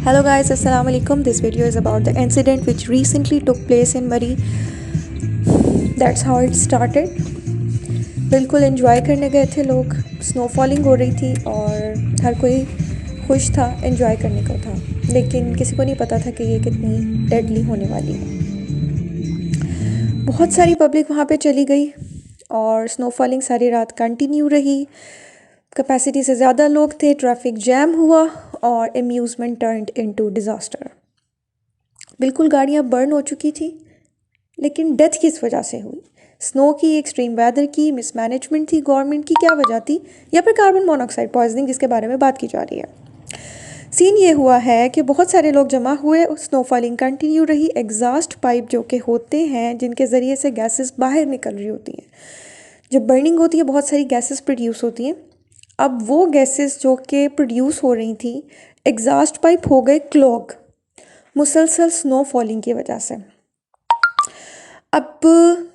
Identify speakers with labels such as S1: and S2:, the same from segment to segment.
S1: Hello guys, Assalamu alaikum. This video is about the incident which recently took place in Murree. That's how it started. बिल्कुल enjoy करने गए थे लोग, स्नोफॉलिंग हो रही थी और हर कोई खुश था, एंजॉय करने का था, लेकिन किसी को नहीं पता था कि ये कितनी डेडली होने वाली है। बहुत सारी पब्लिक वहाँ पे चली गई और स्नोफॉलिंग सारी रात कंटिन्यू रही। कैपेसिटी से ज़्यादा लोग थे, ट्रैफिक जैम हुआ और अम्यूज़मेंट टर्न्ड इनटू डिज़ास्टर। बिल्कुल गाड़ियाँ बर्न हो चुकी थी, लेकिन डेथ किस वजह से हुई? स्नो की, एक्सट्रीम वेदर की, मिसमैनेजमेंट थी गवर्नमेंट की, क्या वजह थी, या फिर कार्बन मोनोऑक्साइड पॉइजनिंग जिसके बारे में बात की जा रही है। सीन ये हुआ है कि बहुत सारे लोग जमा हुए, स्नोफॉलिंग कंटिन्यू रही। एग्जॉस्ट पाइप जो कि होते हैं जिनके ज़रिए से गैसेस बाहर निकल रही होती हैं, जब बर्निंग होती है बहुत सारी गैसेस प्रोड्यूस होती हैं। अब वो गैसेस जो कि प्रोड्यूस हो रही थी, एग्जॉस्ट पाइप हो गए क्लॉग मुसलसल स्नो फॉलिंग की वजह से। अब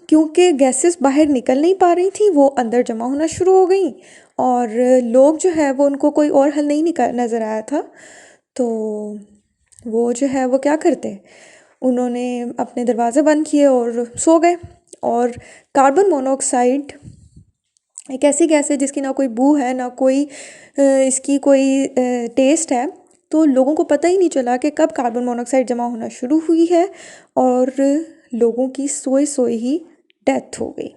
S1: क्योंकि गैसेस बाहर निकल नहीं पा रही थी, वो अंदर जमा होना शुरू हो गई और लोग जो है वो, उनको कोई और हल नहीं नज़र आया था, तो वो जो है वो क्या करते, उन्होंने अपने दरवाज़े बंद किए और सो गए। और कार्बन मोनोऑक्साइड एक ऐसी गैस है जिसकी ना कोई बू है, ना कोई इसकी कोई टेस्ट है, तो लोगों को पता ही नहीं चला कि कब कार्बन मोनोऑक्साइड जमा होना शुरू हुई है और लोगों की सोए सोए ही डेथ हो गई।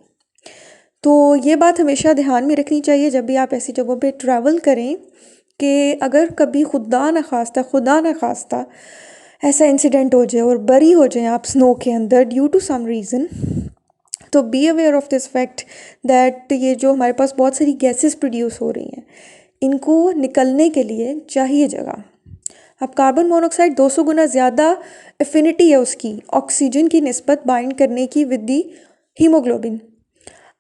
S1: तो ये बात हमेशा ध्यान में रखनी चाहिए जब भी आप ऐसी जगहों पे ट्रैवल करें कि अगर कभी खुदा न खास्ता ऐसा इंसिडेंट हो जाए और बरी हो जाए आप स्नो के अंदर ड्यू टू सम रीज़न, तो be aware of this fact that ये जो हमारे पास बहुत सारी गैसेस प्रोड्यूस हो रही हैं, इनको निकलने के लिए चाहिए जगह। अब कार्बन मोनोऑक्साइड 200 गुना ज़्यादा एफिनिटी है उसकी ऑक्सीजन की निस्बत बाइंड करने की विद दी हीमोग्लोबिन।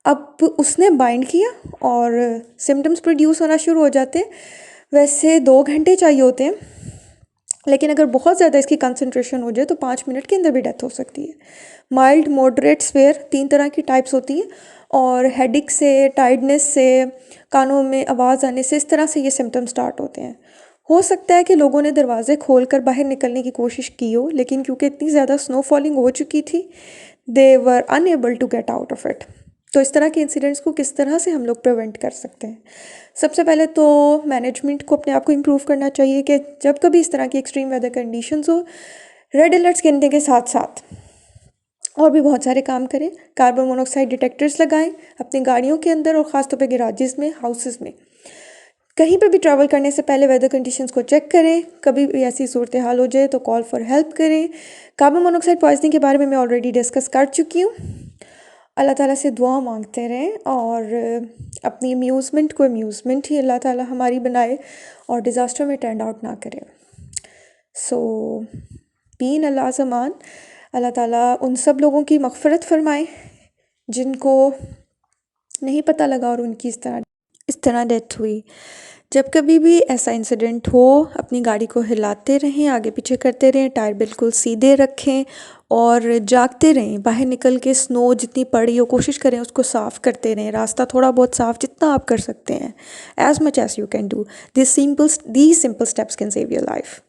S1: अब उसने बाइंड किया और सिम्टम्स प्रोड्यूस होना शुरू हो जाते हैं। वैसे 2 घंटे चाहिए होते हैं, लेकिन अगर बहुत ज़्यादा इसकी कंसंट्रेशन हो जाए तो 5 मिनट के अंदर भी डेथ हो सकती है। माइल्ड, मॉडरेट, स्वेयर 3 तरह की टाइप्स होती हैं और हेडिक से, टायर्डनेस से, कानों में आवाज़ आने से, इस तरह से ये सिम्टम स्टार्ट होते हैं। हो सकता है कि लोगों ने दरवाजे खोल कर बाहर निकलने की कोशिश की हो, लेकिन क्योंकि इतनी ज़्यादा स्नो फॉलिंग हो चुकी थी, they were unable to get out of it. तो इस तरह के इंसिडेंट्स को किस तरह से हम लोग प्रिवेंट कर सकते हैं? सबसे पहले तो मैनेजमेंट को अपने आप को इम्प्रूव करना चाहिए कि जब कभी इस तरह की एक्सट्रीम वेदर कंडीशंस हो, रेड अलर्ट्स गिनने के साथ साथ और भी बहुत सारे काम करें। कार्बन मोनोऑक्साइड डिटेक्टर्स लगाएं अपनी गाड़ियों के अंदर और ख़ासतौर पे गैराजेस में, हाउसेस में। कहीं पे भी ट्रैवल करने से पहले वेदर कंडीशंस को चेक करें। कभी भी ऐसी सूरत हाल हो जाए तो कॉल फॉर हेल्प करें। कार्बन मोनोऑक्साइड पॉइजनिंग के बारे में मैं ऑलरेडी डिस्कस कर चुकी हूँ। अल्लाह ताला से दुआ मांगते रहें और अपनी अम्यूज़मेंट को अम्यूज़मेंट ही अल्लाह ताला हमारी बनाए और डिज़ास्टर में टर्न आउट ना करें। सो बीन अल्लाह ज़मान, अल्लाह ताला उन सब लोगों की मग़फ़िरत फ़रमाए जिनको नहीं पता लगा और उनकी इस तरह डेथ हुई। जब कभी भी ऐसा इंसिडेंट हो, अपनी गाड़ी को हिलाते रहें, आगे पीछे करते रहें, टायर बिल्कुल सीधे रखें और जागते रहें। बाहर निकल के स्नो जितनी पड़ी हो कोशिश करें उसको साफ़ करते रहें, रास्ता थोड़ा बहुत साफ़ जितना आप कर सकते हैं, as much as you can do. These simple steps can save your life.